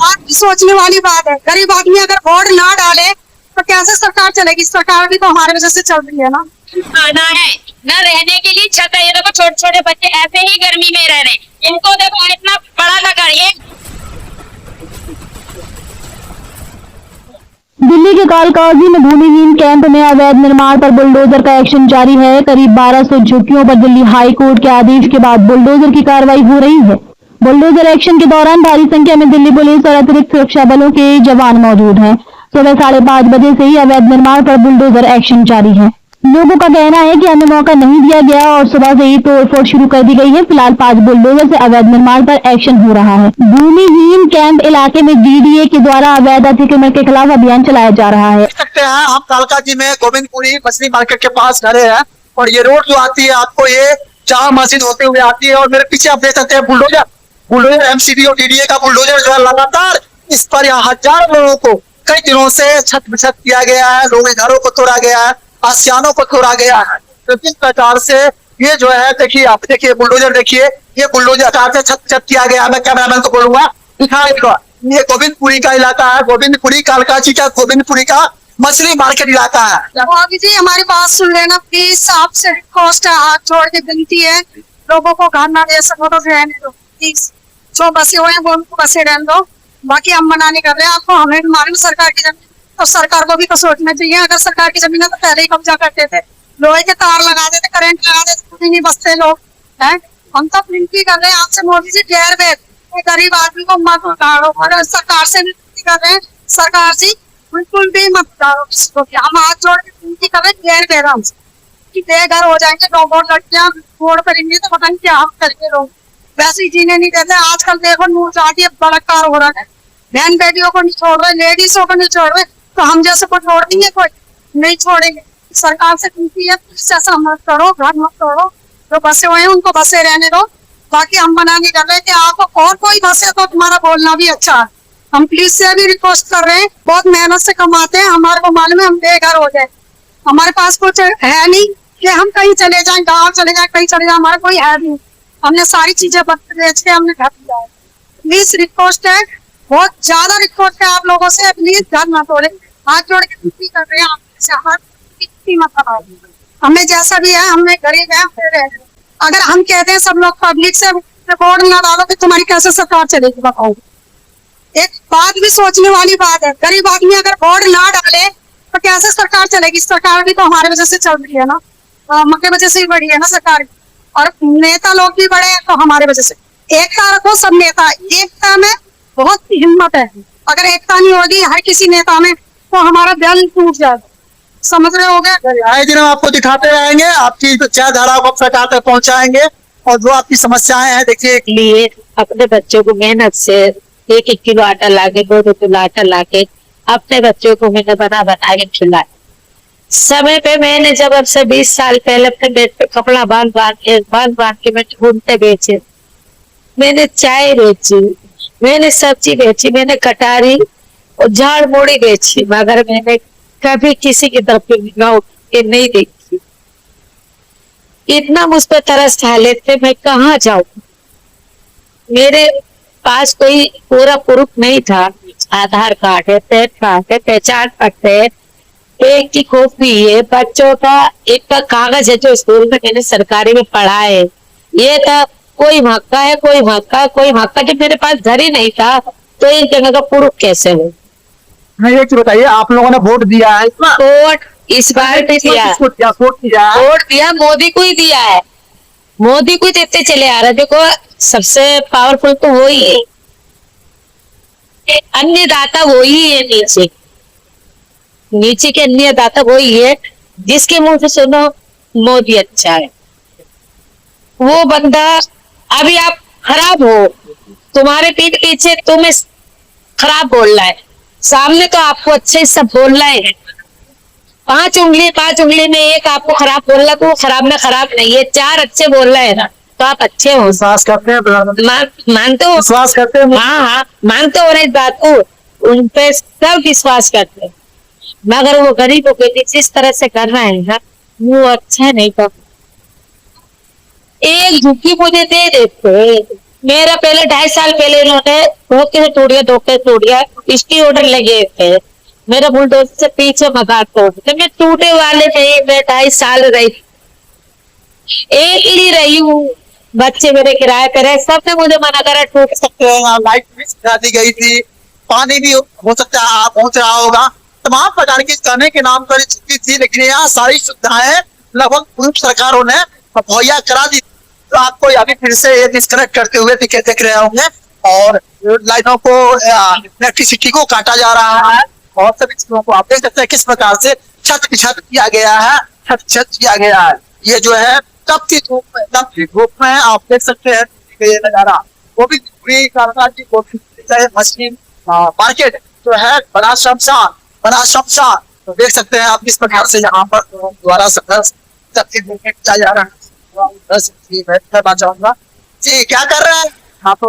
आप सोचने वाली बात है। गरीब आदमी अगर वोट ना डाले तो कैसे सरकार चलेगी? सरकार भी तो हमारे वजह से चल रही है ना। खाना है न रहने के लिए छत है। ये देखो छोटे छोटे बच्चे ऐसे ही गर्मी में रह रहे हैं। इनको देखो इतना बड़ा लगा एक दिल्ली के कालकाजी में भूमिहीन कैंप में अवैध निर्माण पर बुलडोजर का एक्शन जारी है। करीब 1200 झुग्गियों पर दिल्ली हाई कोर्ट के आदेश के बाद बुलडोजर की कार्रवाई हो रही है। बुलडोजर एक्शन के दौरान भारी संख्या में दिल्ली पुलिस और अतिरिक्त सुरक्षा बलों के जवान मौजूद हैं। सुबह 5:30 बजे से ही अवैध निर्माण पर बुलडोजर एक्शन जारी है। लोगों का कहना है कि हमें मौका नहीं दिया गया और सुबह से ही तोड़फोड़ शुरू कर दी गई है। फिलहाल 5 बुलडोजर से अवैध निर्माण पर एक्शन हो रहा है। भूमिहीन कैंप इलाके में डीडीए के द्वारा अवैध अतिक्रमण के खिलाफ अभियान चलाया जा रहा है। देख सकते हैं हम कालकाजी में गोविंदपुरी मछली मार्केट के पास खड़े हैं और ये रोड जो आती है आपको ये जामा मस्जिद होते हुए आती है और मेरे पीछे आप देख सकते हैं बुलडोजर एमसीबी और डीडीए का बुलडोजर जो है लगातार इस पर यहाँ हजारों लोगों को कई दिनों से छत बिछत किया गया है। लोगों के घरों को तोड़ा गया है, आसियानों को तोड़ा गया है। तो किस प्रकार से ये जो है देखिए आप देखिए बुलडोजर देखिए ये बुलडोजर से छत बिछत किया गया है। मैं कैमरामैन को बोलूंगा दिखाएगा। ये गोविंदपुरी का इलाका है, गोविंदपुरी कालकाजी का गोविंदपुरी का मछली मार्केट इलाका है। मोदी जी हमारी बात सुन लेना प्लीज। आपसे रिक्वेस्ट है, हाथ जोड़ के विनती है, लोगों को घर ना दे सको तो रहने दो प्लीज। जो बसे हुए हैं वो उनको बसे रहने दो। बाकी हम मना नहीं कर रहे हैं आपको। हमें मालूम सरकार की जमीन तो सरकार को भी तो सोचना चाहिए। अगर सरकार की जमीन है तो पहले ही कब्जा करते थे, लोहे के तार लगा देते, करंट लगा देते, खुद ही नहीं बसते लोग हैं। हम तो विनती कर रहे हैं आपसे मोदी जी ठहर गए, गरीब आदमी को मत उतारो। और सरकार से विनती कर रहे हैं, सरकार जी बिल्कुल भी मत उतारो किसी को। हम हाथ जोड़ के विनती कर रहे हैं ठहर गए हमसे कि बेघर हो जाएंगे लोग और लड़कियां वोट करेंगे तो पता नहीं क्या हम करेंगे। लोग वैसे ही जीने नहीं देते। आजकल देखो नूर जाती बलात्कार हो रहा है, बहन बेटियों को नहीं छोड़ रहे, लेडीजों को नहीं छोड़ रहे, तो हम जैसे को छोड़ देंगे? कोई नहीं छोड़ेंगे। सरकार से विनती है ऐसा मत करो, घर मत तोड़ो। जो बसे हुए हैं उनको बसे रहने दो। बाकी हम मना नहीं कर रहे कि आप और कोई बसे तो तुम्हारा बोलना भी अच्छा है। हम पुलिस से भी रिक्वेस्ट कर रहे हैं, बहुत मेहनत से कमाते हैं, हमारे को मालूम है हम बेघर हो जाए। हमारे पास कुछ है नहीं कि हम कहीं चले जाएं, गाँव चले जाए, कहीं चले जाए, हमारा कोई है नहीं। हमने सारी चीजें बेच के हमने घर दिया है। प्लीज रिक्वेस्ट है, बहुत ज्यादा रिक्वेस्ट है आप लोगों से, प्लीज घर ना तोड़े। हाथ जोड़ के विनती कर रहे हैं आपसे, मत हमें जैसा भी है, हमने गरीब है। अगर हम कहते हैं सब लोग पब्लिक से वोट ना डालो तो तुम्हारी कैसे सरकार चलेगी बताओ? एक बात भी सोचने वाली बात है। गरीब आदमी अगर वोट ना डाले तो कैसे सरकार चलेगी? सरकार भी तो हमारे वजह से चल रही है ना, हमारे वजह से ही बढ़ी है ना सरकार। और नेता लोग भी बड़े हैं तो हमारे वजह से। एकता रखो सब नेता, एकता में बहुत हिम्मत है। अगर एकता नहीं होगी हर किसी नेता में तो हमारा दिल टूट जाएगा। समझ रहे हो गए? आए दिन हम आपको दिखाते रहेंगे, आपकी विचारधारा को सरकार तक पहुंचाएंगे और जो आपकी समस्याएं हैं देखिए लिए अपने बच्चों को मेहनत से 1-1 किलो आटा लाके 2-2 किलो आटा लाके अपने बच्चों को मैंने बना के खिलाया। समय पे मैंने जब अब से 20 साल पहले अपने बेड पे कपड़ा बांध बांध के मैं ढूंढते बेचे, मैंने चाय बेची, मैंने सब्जी बेची, मैंने कटारी और झाड़ मोड़ी बेची, मगर मैंने कभी किसी की तरफ निगाह के नहीं देखी। इतना मुझ पर तरस खा लेते, मैं कहाँ जाऊं? मेरे पास कोई पूरा प्रूफ नहीं था। आधार कार्ड है, पैन कार्ड है, पहचान पत्र है, एक की कॉपी है, बच्चों का एक का कागज है जो स्कूल में मैंने सरकारी में पढ़ा है। ये था कोई मक्का है, कोई मक्का, कोई मक्का। जब मेरे पास घर ही नहीं था तो एक जगह का प्रूफ कैसे हो? नहीं ये बताइए, आप लोगों ने वोट दिया है? वोट इस बार भी दिया, वोट दिया, मोदी को ही दिया है, मोदी को देते चले आ रहे। देखो सबसे पावरफुल तो वो ही है, अन्य दाता वो ही है। नीचे के अन्य दाता वो ही है जिसके मुंह से सुनो मोदी अच्छा है। वो बंदा अभी आप खराब हो, तुम्हारे पीठ पीछे तुम्हें खराब बोल रहा है, सामने तो आपको अच्छे सब बोल रहा है। 5 उंगली में एक आपको खराब बोल रहा, तो वो खराब में खराब नहीं है, 4 अच्छे बोल रहे हैं ना, तो आप अच्छे हो। विश्वास करते हैं? मानते हो? विश्वास करते हैं? हाँ, मानते हो ना इस बात को? उन पे सब विश्वास करते हैं, मगर वो गरीबों के लिए जिस तरह से कर रहे हैं ना, वो अच्छा नहीं कर। एक झुग्गी मुझे दे देते, मेरा पहले 2.5 साल पहले इन्होंने धोखे टूट गया इसकी ऑर्डर लगे थे। मेरा बुलडोजर से पीछे मकान तोड़ तो मैं टूटे वाले नहीं, मैं 2.5 साल रही, एक ही रही हूँ, बच्चे मेरे किराए पे रहे, सबने मुझे मना करा टूट सकते हैं यहाँ लाइट भी सिखा दी गई थी, पानी भी हो सकता है पहुंच रहा होगा, तमाम प्रकार की करने के नाम पर चुकी थी, लेकिन यहाँ सारी सुविधाएं लगभग पूर्व सरकारों ने मुहैया करा दी। तो आपको अभी फिर से ये डिस्कनेक्ट करते हुए देख रहे होंगे और लाइनों को इलेक्ट्रिसिटी को काटा जा रहा है और सभी चीजों को आप देख सकते हैं किस प्रकार से छत किया गया है, छत किया गया है। ये जो है तपती धूप में आप देख सकते हैं ये नजारा, वो भी पूरी कारोबार की कोशिश मशीन मार्केट जो है बड़ा शमशान। तो देख सकते हैं आप किस प्रकार से यहाँ पर द्वारा किया जा रहा है। मैं करना चाहूंगा जी, क्या कर रहे हैं आप?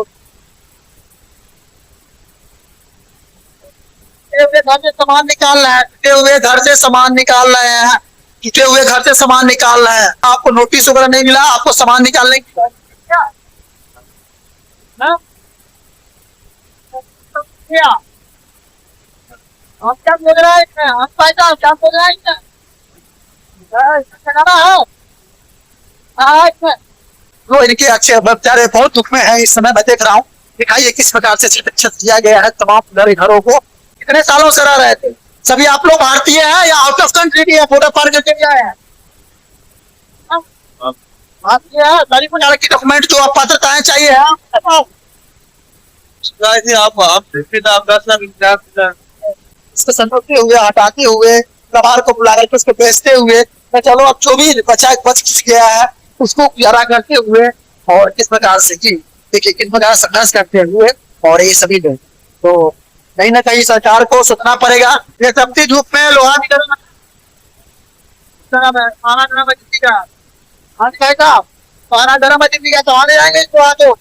घर से सामान निकाल रहे हैं, टूटे हुए घर से सामान निकाल रहे हैं, टूटे हुए घर से सामान निकाल रहे हैं। आपको नोटिस वगैरह नहीं मिला, आपको सामान निकालने की क्या? आप क्या बोल रहे हैं? आप क्या बोल रहे हैं? वो इनके अच्छे बेचारे बहुत दुख में है इस समय, मैं देख रहा हूँ। दिखाइए किस प्रकार से छत किया गया है तमाम घरों को, कितने सालों से रह रहे थे। सभी आप लोग भारतीय हैं या आउट ऑफ कंट्री भी है? फोटो पार करके भी आए हैं? भारतीय है, गाड़ी को जाने की डॉक्यूमेंट जो आप पात्रताएं चाहिए है इसको संतोषते हुए, हटाते हुए, कबाड़ को बुला करके उसको बेचते हुए, तो चलो अब जो भी बच गया है उसको गुजारा करते हुए और किस प्रकार से की देखिए किस प्रकार संघर्ष करते हुए और ये सभी लोग, तो कहीं ना कहीं सरकार को सोचना पड़ेगा। ये तपती धूप में लोहा निकलना खाना गरम है तो आने जाएंगे तो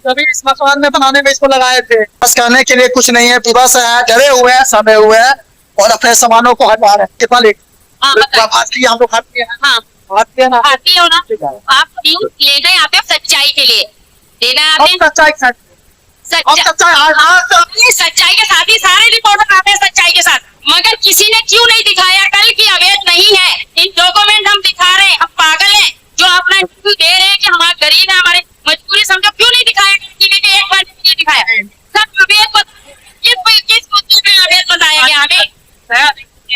तभी इस मकान में बनाने में इसको लगाए थे। बस करने के लिए कुछ नहीं है, विवश है, डरे हुए हैं, समय हुए हैं और अपने सामानों को हटा रहे हैं। कितना लेट हम लोग खाते हैं। हाँ खाते हैं ना, खाती हो ना। आप क्यों ले गए यहाँ पे? सच्चाई के लिए लेना आपने। सच्चाई के साथ ही सारे रिपोर्टर आते हैं, सच्चाई के साथ, मगर किसी ने क्यों नहीं दिखाया कल की अवैध नहीं है। इन डॉक्यूमेंट हम दिखा रहे हैं, हम पागल हैं जो अपना दे रहे हैं कि हमारे गरीब है, हमारे मजबूरी समझो, क्यों नहीं दिखाया? एक बार नहीं दिखाया। सब अवैध किस मुद्दे में अवैध बताया गया हमें?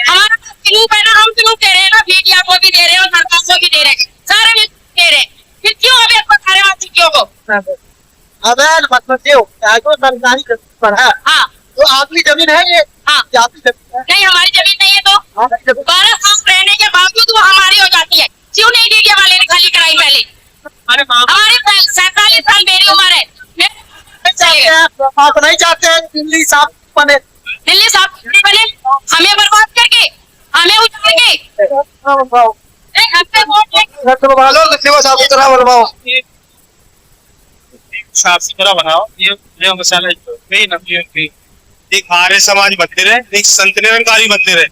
हमारा प्रूफ है ना, हम प्रूफ दे रहे हैं ना, मीडिया को भी दे रहे हैं और सरकार को भी दे रहे हैं, सारे में दे रहे हैं, फिर क्यों अवैध बता रहे हो चीजों को? अवैध मतलब सरकारी पर है। हाँ तो आपकी जमीन है ये? हाँ नहीं, हमारी जमीन नहीं है तो 12 साल रहने के बावजूद वो हमारी हो जाती है, क्यों नहीं मीडिया वाले ने खाली कराई? पहले हमारे 47 साल मेरी उम्र है, आप नहीं चाहते दिल्ली साफ बने? दिल्ली साफ बने, हमें बर्बाद करके, हमें उजाड़ के, हमसे वोट साफ सुथरा बनाओ। ये मसाला एक आर्य समाज मंदिर है, एक संत निरंकारी मंदिर है।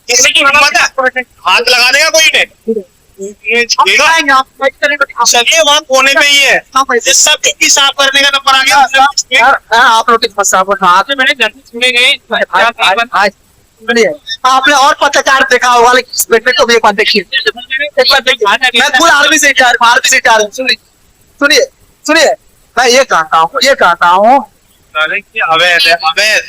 किसी की हिम्मत है हाथ लगा देगा कोई ने? चलिए वहाँ कोने पे ही है, सब की साफ करने का नंबर आ गया। आप लोग आपने और पत्रकार देखा होगा, लेकिन इस बेटे को भी एक बार देखिए। मैं खुद आर्मी से सुनिए, मैं ये कहता हूँ अवैध है, अवैध।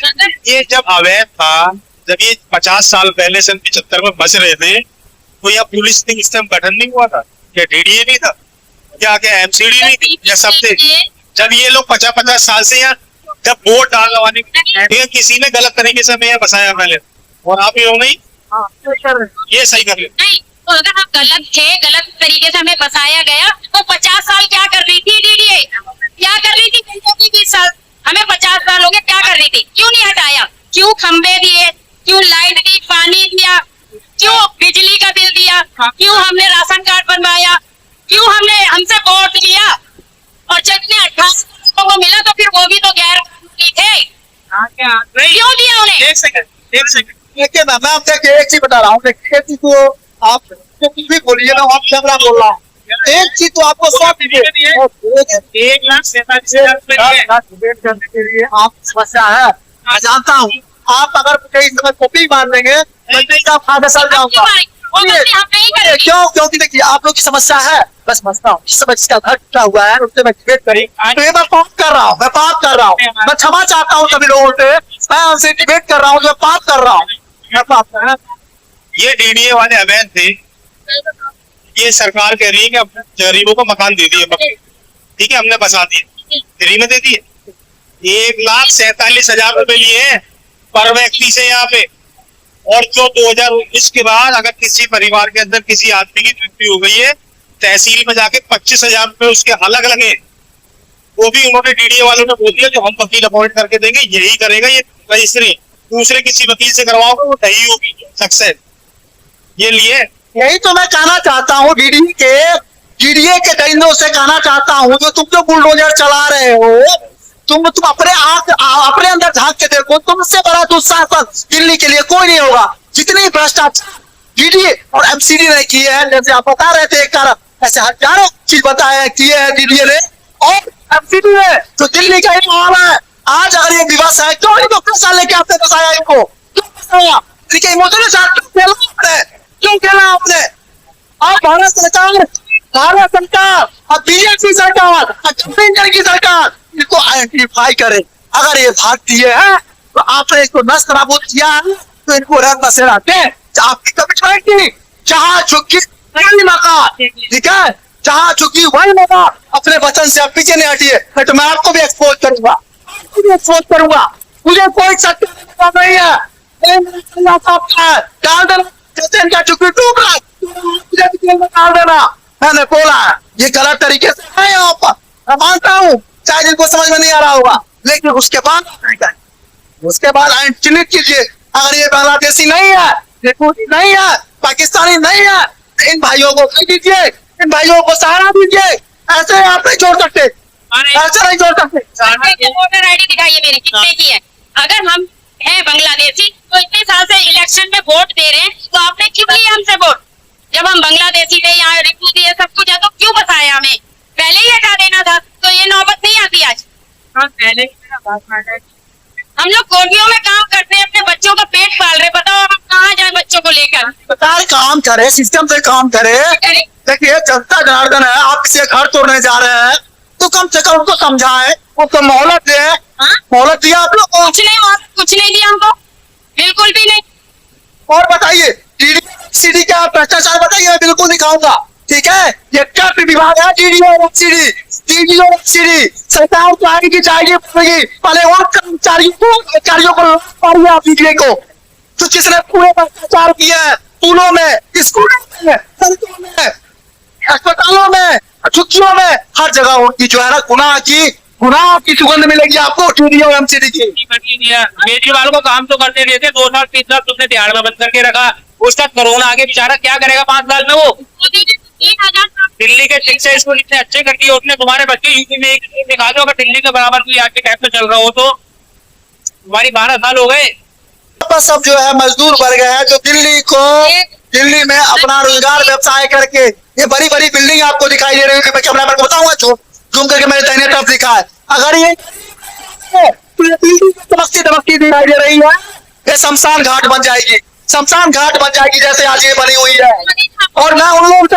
ये जब अवैध था, जब ये 50 साल पहले सन 75 में बस रहे थे, तो यहाँ पुलिस सिस्टम गठन नहीं हुआ था क्या? डीडीए नहीं था क्या एमसीडी नहीं थी या सब थे? जब ये लोग 50 साल से यहाँ जब वोट डालवाने किसी ने गलत तरीके से हमें बसाया पहले, और आप ये नहीं ये सही कर ले। नहीं, तो अगर हम गलत थे, गलत तरीके से हमें बसाया गया, तो 50 साल क्या कर रही थी डीडीए? क्या कर रही थी? 20 साल, हमें 50 साल हो गए, क्या कर रही थी? क्यों नहीं हटाया? क्यों खंबे दिए? क्यों लाइट दी, पानी दिया? क्यों बिजली का बिल दिया? क्यों हमने राशन कार्ड बनवाया? क्यों हमने हमसे वोट लिया? और जब ने 18 लोगों को मिला तो फिर वो भी तो गैर कानूनी थे। क्यों दिया उन्हें? एक सेकंड देखिए ना, मैं आपको एक चीज बता रहा हूँ, को आप कुछ भी बोलिए ना, आप झगड़ा बोल रहा हूँ, एक चीज तो आपको 1,47,000 डिबेट करने के लिए आप समस्या है, मैं जानता हूँ। आप अगर मुझे इस समय कॉपी मार देंगे तो मैं फायदा सर जाऊंगा। वो गलती हम नहीं करेंगे। क्यों? क्योंकि देखिए आप लोग की समस्या है, बस समझता हूँ। इस समय जिसका घर टूटा हुआ है उससे मैं डिबेट करी तो ये मैं पाप कर रहा हूँ, मैं क्षमा चाहता हूँ सभी लोगों से। मैं उनसे डिबेट कर रहा हूँ, मैं पाप कर रहा हूँ, मैं पाप कर रहा हूँ। ये डीडीए वाले अवैध थे। ये सरकार कह रही है कि अब गरीबों को मकान दे दिए, ठीक है, हमने बसा दिए, फ्री में दे दिए। 1,47,000 रुपए लिए हैं पर व्यक्ति से यहाँ पे। और जो 2019 के बाद अगर किसी परिवार के अंदर किसी आदमी की मृत्यु हो गई है, तहसील में जाके 25,000 रुपए उसके अलग लगे, वो भी उन्होंने डीडीए वालों ने बोल दिया जो हम वकील अपॉइंट करके देंगे, यही करेगा ये रजिस्ट्री। दूसरे किसी वकील से करवाओगे वो नहीं होगी सक्सेस। ये लिए यही तो मैं कहना चाहता हूँ डीडीए के दरिंदों से कहना चाहता हूँ, जो तुम जो बुलडोजर चला रहे हो, तुम अपने अंदर झांक के देखो, तुमसे बड़ा दुस्शासन दिल्ली के लिए कोई नहीं होगा। जितनी भ्रष्टाचार डीडीए और एमसीडी ने किए हैं, जैसे आप बता रहे थे, एक कारण ऐसे हजारों चीज बताया किए हैं डीडीए ने और एमसीडी ने, तो दिल्ली का ही माहौल है। आज अगर ये दिवस है, क्यों इनको पैसा लेके आपने बताया, इनको क्यों बताया, इमोशनल साथ क्यों खेला आपने? और भारत सरकार और बीजेपी सरकार और छत्तीसगढ़ की सरकार इसको आइडेंटिफाई करे। अगर ये भाग दिए हैं तो आपने इसको नष्ट नाबूद किया है, तो इनको रंग बसेरा दे। आपकी कभी जहाँ झुकी वही मकान, ठीक है, जहाँ झुकी वही मकान। अपने वचन से आप पीछे नहीं हटिए, तो मैं आपको भी एक्सपोज करूंगा, मुझे कोई सत्ता नहीं है। डाल देना इनका चुकी टूट रहा, डाल देना। मैंने बोला है ये गलत तरीके से है, यहाँ पर मैं मानता हूँ, चाहे जिनको समझ में नहीं आ रहा होगा, लेकिन उसके बाद आइन चिन्हित कीजिए। अगर ये बांग्लादेशी नहीं है, नहीं है, पाकिस्तानी नहीं है, इन भाइयों को कह दीजिए, इन भाइयों को सहारा दीजिए। ऐसे आप नहीं छोड़ सकते, ऐसे नहीं छोड़ सकते। वोटर आईडी दिखाइए मेरी, कितने की है? अगर हम हैं बांग्लादेशी तो इतने साल से इलेक्शन में वोट दे रहे हैं, तो आपने क्यों लिया हमसे वोट? जब हम बांग्लादेशी थे, यहाँ रिपू दिए, सब कुछ है, तो क्यों बताया हमें? पहले ही हटा देना था, तो ये नौबत नहीं आती आज। पहले हम लोग कोर्टियों में काम करते हैं, अपने बच्चों का पेट पाल रहे, बताओ हम कहाँ जाए बच्चों को लेकर? सरकार काम करे, सिस्टम से काम करे। देखिए जनता जनार्दन है, आप किसी घर तोड़ने जा रहे हैं तो कम से कम उनको समझाए, उनको मोहलत दे। मोहलत दिया आप लोग को? कुछ नहीं दिया हमको, बिल्कुल भी नहीं। और बताइए डीडीए का भ्रष्टाचार बताइए, मैं बिल्कुल दिखाऊंगा, ठीक है। ये क्या विभाग है डीडीए और एमसीडी, सरकार को आगे की चाहिए पहले और कर्मचारियों को आप डीडीए को, तो जिसने पूरे भ्रष्टाचार किया है स्कूलों में, सड़कों में, अस्पतालों में, छुट्टियों में, हर जगह उनकी जो है ना गुनाह की सुगंध मिलेगी आपको डीडीए और एमसीडी की। मेडिकल वालों को काम तो करते रहते, 2 साल 3 साल तुमने दिहाड़ में बंद करके रखा, उसका कोरोना आगे बेचारा क्या करेगा 5 साल में? वो दिल्ली के शिक्षा स्कूल इतने अच्छे कर दिए उसने, तुम्हारे बच्चे यूपी में एक दिखा दो, अगर दिल्ली के बराबर कोई आज के टाइम पे चल रहा हो तो। तुम्हारी 12 साल हो गए। सब जो है मजदूर वर्ग है जो दिल्ली में अपना रोजगार व्यवसाय करके, ये बड़ी बड़ी बिल्डिंग आपको दिखाई दे रही है, मैं कैमरा मैन को बताऊंगा, जूम करके मेरे दाहिने तरफ दिखा है। अगर ये दमकती दिखाई दे रही है, ये शमशान घाट बन जाएगी, जैसे आज ये बनी हुई है। और मैं उन लोगों से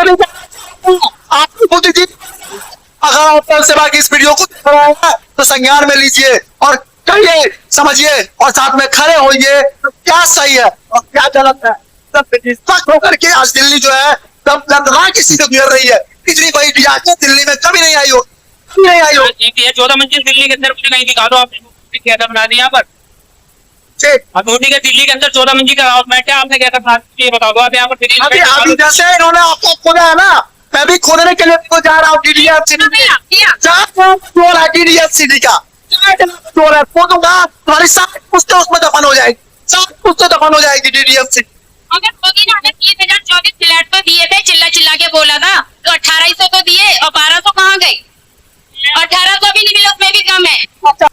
आपकी बुद्धि जी, अगर आप कल से बाकी इस वीडियो को देख रहे हैं तो संज्ञान में लीजिए और कहिए, समझिए और साथ में खड़े होइए, तो क्या सही है और क्या गलत है। सब होकर के आज दिल्ली जो है तब किसी से गुजर रही है, इतनी बड़ी डिजास्टर दिल्ली में कभी नहीं आई हो, 14 मंजिल दिल्ली के अंदर मुझे कहीं दिखा दो, आपने क्या बना दिया यहाँ पर? मोदी के दिल्ली के अंदर 14 मंजिल का अनाउंसमेंट है, आपने क्या था ये बता दो आप यहाँ पर। अभी जैसे इन्होंने आपको खोला है ना, मैं भी खोलने के लिए तो जा रहा हूँ डीडीए एमसीडी का, खोलूंगा, तुम्हारी सारी पुस्तकें उसमें दफन हो जाएगी, सारी पुस्तकें दफन हो जाएगी डीडीए एमसीडी। अगर मोदी ने हमें 30,024 फ्लैट तो दिए थे, चिल्ला के बोला था, तो 2800 तो दिए और 1200 कहाँ गए? 1800 भी नहीं मिले, उसमें भी कम है।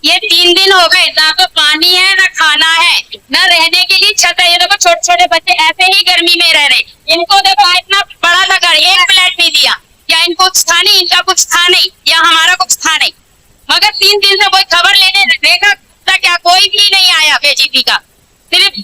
ये 3 दिन हो गए, ना तो पानी है, ना खाना है, ना रहने के लिए छत है। ये देखो छोटे छोटे बच्चे ऐसे ही गर्मी में रह रहे, इनको देखो इतना बड़ा सा घर, एक फ्लैट नहीं दिया। क्या इन मगर 3 दिन से कोई खबर लेने देखा क्या कोई भी नहीं आया बेजीपी का। सिर्फ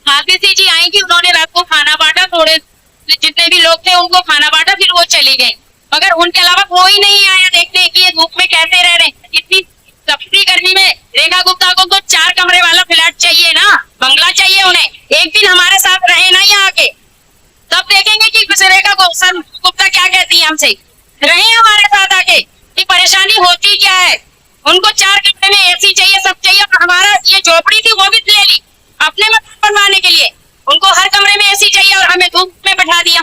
आतिशी जी आई कि उन्होंने रात को खाना बांटा, थोड़े जितने भी लोग थे उनको खाना बांटा, फिर वो चली गई, मगर उनके अलावा कोई नहीं आया देखने की ये धूप में कैसे रह रहे हैं। इतनी तपती गर्मी में रेखा गुप्ता को तो 4 कमरे वाला फ्लैट चाहिए ना, बंगला चाहिए उन्हें। एक दिन हमारे साथ रहे ना यहाँ आके, तब देखेंगे कि रेखा गुप्ता क्या कहती है हमसे। रहे हमारे साथ आके कि परेशानी होती क्या है। उनको 4 कमरे में एसी चाहिए, सब चाहिए, और हमारा ये झोपड़ी थी वो भी ले ली अपने मकान बनवाने के लिए। उनको हर कमरे में एसी चाहिए और हमें धूप में बैठा दिया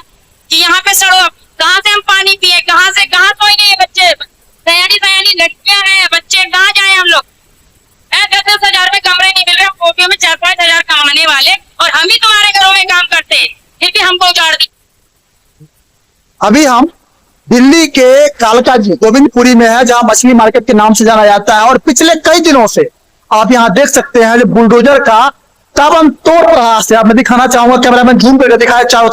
कि यहाँ पे सड़ो। कहाँ से हम पानी पिए, कहाँ से कहाँ सोएंगे ये बच्चे, सयानी लड़कियां हैं, बच्चे कहाँ जाए हम लोग। 10-10 हजार में कमरे नहीं मिल रहे, कोटियों में 4-5 हजार कमाने वाले, और हम ही तुम्हारे घरों में काम करते हैं, फिर भी हमको उजाड़ दी। अभी हम दिल्ली के कालकाजी गोविंदपुरी में है, जहां मछली मार्केट के नाम से जाना जाता है। और पिछले कई दिनों से आप यहां देख सकते हैं जो बुलडोजर का ताबड़तोड़ प्रयास है। अब मैं दिखाना चाहूंगा, कैमरामैन जूम करके दिखाए, चारों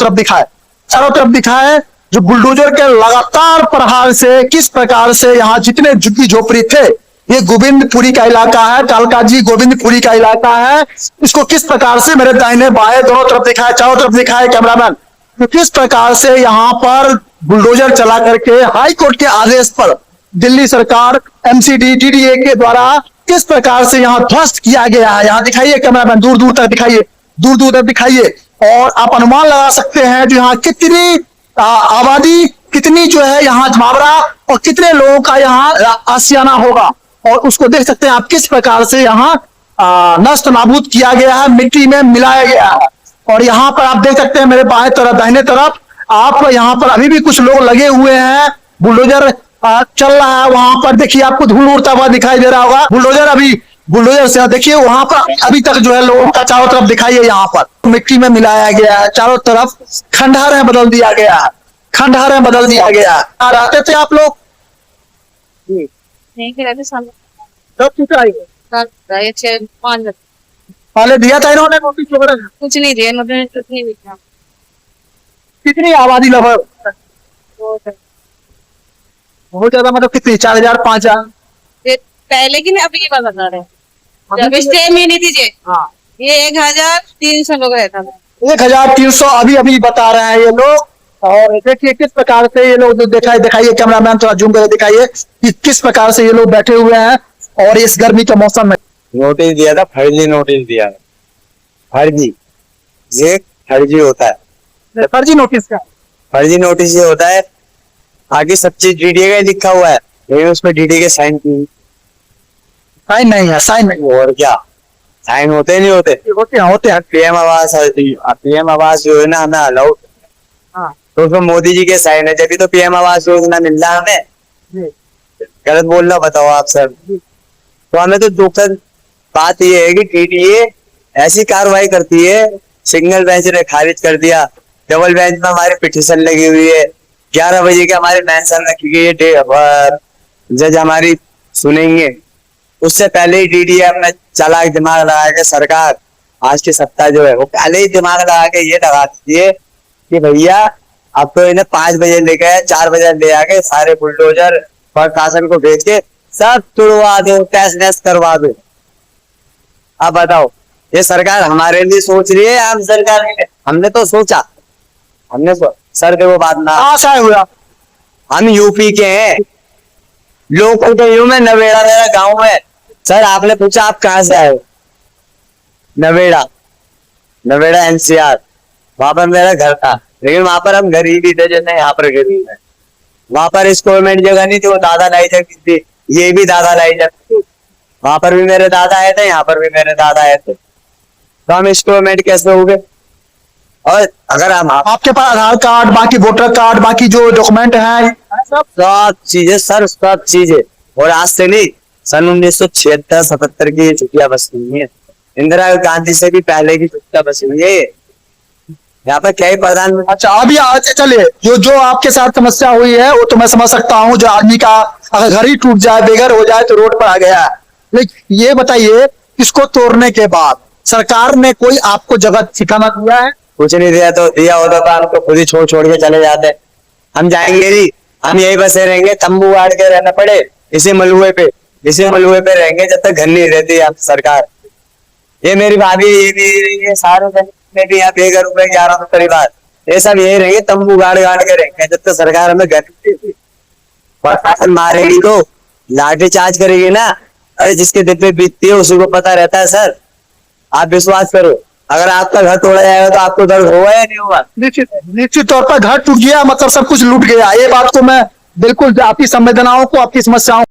तरफ दिखाए जो बुलडोजर के लगातार प्रहार से किस प्रकार से यहाँ जितने झुग्गी झोपड़ी थे, ये गोविंदपुरी का इलाका है, कालकाजी गोविंदपुरी का इलाका है, इसको किस प्रकार से मेरे दाहिने बाएं दोनों तरफ दिखाए, चारों तरफ दिखाए कैमरामैन, तो किस प्रकार से यहाँ पर बुलडोजर चला करके हाई कोर्ट के आदेश पर दिल्ली सरकार एमसीडी डीडीए के द्वारा किस प्रकार से यहाँ ध्वस्त किया गया है। यहाँ दिखाइए कैमरामैन, दूर दूर तक दिखाइए, और आप अनुमान लगा सकते हैं जो यहाँ कितनी आबादी, कितनी जो है यहाँ जमावड़ा, और कितने लोगों का यहाँ आशियाना होगा, और उसको देख सकते हैं आप किस प्रकार से यहाँ नष्ट नाबूद किया गया है, मिट्टी में मिलाया गया है। और यहाँ पर आप देख सकते हैं मेरे बाएं तरफ दाहिने तरफ आप यहाँ पर अभी भी कुछ लोग लगे हुए हैं, बुलडोजर चल रहा है। वहां पर देखिए आपको धूल उड़ता हुआ दिखाई दे रहा होगा, बुलडोजर से देखिए वहां पर अभी तक जो है लोगों का चारों तरफ दिखाइए, यहाँ पर मिट्टी में मिलाया गया है, चारों तरफ खंडहरें बदल दिया गया है। रहते थे आप लोग? नहीं रहते सामने सब कुछ रहे 6-5 पहले दिया था इन्होंने नोटिस वगैरह? कुछ नहीं दिया, कुछ नहीं दिया। कितनी आबादी लगभग? बहुत ज्यादा, मतलब कितनी? 4,000 5,000? पहले की नहीं, अभी की बात बता रहे हैं, जब स्टे में नहीं थी हाँ, ये 1,300 लोग रहता था। 1,300 अभी बता रहे हैं ये लोग। और देखिए किस प्रकार से ये लोग दिखाइए कैमरामैन, थोड़ा जूम करके दिखाइए कि किस प्रकार से ये लोग बैठे हुए हैं और इस गर्मी के मौसम में। नोटिस दिया था, फर्जी नोटिस दिया है, फर्जी, ये फर्जी होता है। फर्जी नोटिस का फर्जी नोटिस ये होता है, आगे सब चीज डीडीए का लिखा हुआ है, लेकिन उसमें डीडीए के साइन साइन नहीं है, साइन नहीं। और क्या साइन होते नहीं होते? होते हैं। पीएम आवास योजना हमें अलाउड, हाँ, तो उसमें मोदी जी के साइन है, जब भी तो पीएम आवास योजना मिल रहा है हमें। गलत बोल रहा बताओ आप सर। तो हमें तो दुखद बात ये है कि डीडीए ऐसी कार्रवाई करती है, सिंगल बेंच ने खारिज कर दिया, डबल बेंच में हमारी पिटीशन लगी हुई है, 11 बजे के हमारी मेंशन रखी गई है, जज हमारी सुनेंगे, उससे पहले ही डीडीए अपना चालाक दिमाग लगा के, सरकार आज की सत्ता जो है वो पहले ही दिमाग लगा के ये लगा दीजिए कि भैया अब तो इन्हें 5 बजे ले गए, 4 बजे ले आके सारे बुलडोजर प्रशासन को भेज के सब तुड़वा दो, तहस नहस करवा दो। अब बताओ ये सरकार हमारे लिए सोच रही है, आम सरकार ने? हमने तो सोचा, सर देखो बात ना, आशा हुआ हम यूपी के हैं, लोकल के यू में नवेड़ा मेरा गांव है। सर आपने पूछा आप कहाँ से आए? नवेड़ा एनसीआर, वहां पर मेरा घर था, लेकिन वहां पर हम गरीब ही थे जैसे यहाँ पर गरीब है। वहां पर इस गवर्नमेंट जगह नहीं थी, वो दादा लाई जगह थी, ये भी दादा लाई जगह थी। वहां पर भी मेरे दादा आए थे, यहाँ पर भी मेरे दादा आए थे, तो हम इस गवर्नमेंट कैसे हो गए? और अगर हम आपके पास आधार कार्ड, बाकी वोटर कार्ड, बाकी जो डॉक्यूमेंट है, सब चीजें सर, सब चीजें, और आज से नहीं, सन 1976-77 की ये छुट्टियां बस हुई है, इंदिरा गांधी से भी पहले की छुट्टियां बस हुई है। यहाँ पर क्या ही प्रधान। अच्छा अभी चलिए, जो आपके साथ समस्या हुई है वो तो मैं समझ सकता हूँ, जो आदमी का अगर घर ही टूट जाए, बेघर हो जाए तो रोड पर आ गया है। लेकिन ये बताइए, इसको तोड़ने के बाद सरकार ने कोई आपको जगह ठिकाना दिया है? कुछ नहीं दिया, तो दिया होता तो हम तो खुद ही छोड़ के चले जाते। हम जाएंगे नहीं, हम यही बसे रहेंगे, तंबू गाड़ के रहना पड़े इसी मलुए पे, इसी मलबे पे रहेंगे जब तक घर नहीं रहती आप सरकार। ये मेरी भाभी, ये भी, ये सारे में भी यहाँ बेघर रुपए 1100 परिवार, ये सब यही रहेंगे, तंबू गाड़ गाड़ के रहेंगे जब तक सरकार हमें घर प्रशासन मारेगी तो लाठी चार्ज करेगी ना। अरे जिसके दिल पे बीतती है उसी को पता रहता है सर, आप विश्वास करो। अगर आपका घर तोड़ा जाएगा तो आपको दर्द होगा या नहीं होगा? निश्चित तौर पर घर टूट गया मतलब सब कुछ लूट गया, ये बात को मैं बिल्कुल आपकी संवेदनाओं को, आपकी समस्याओं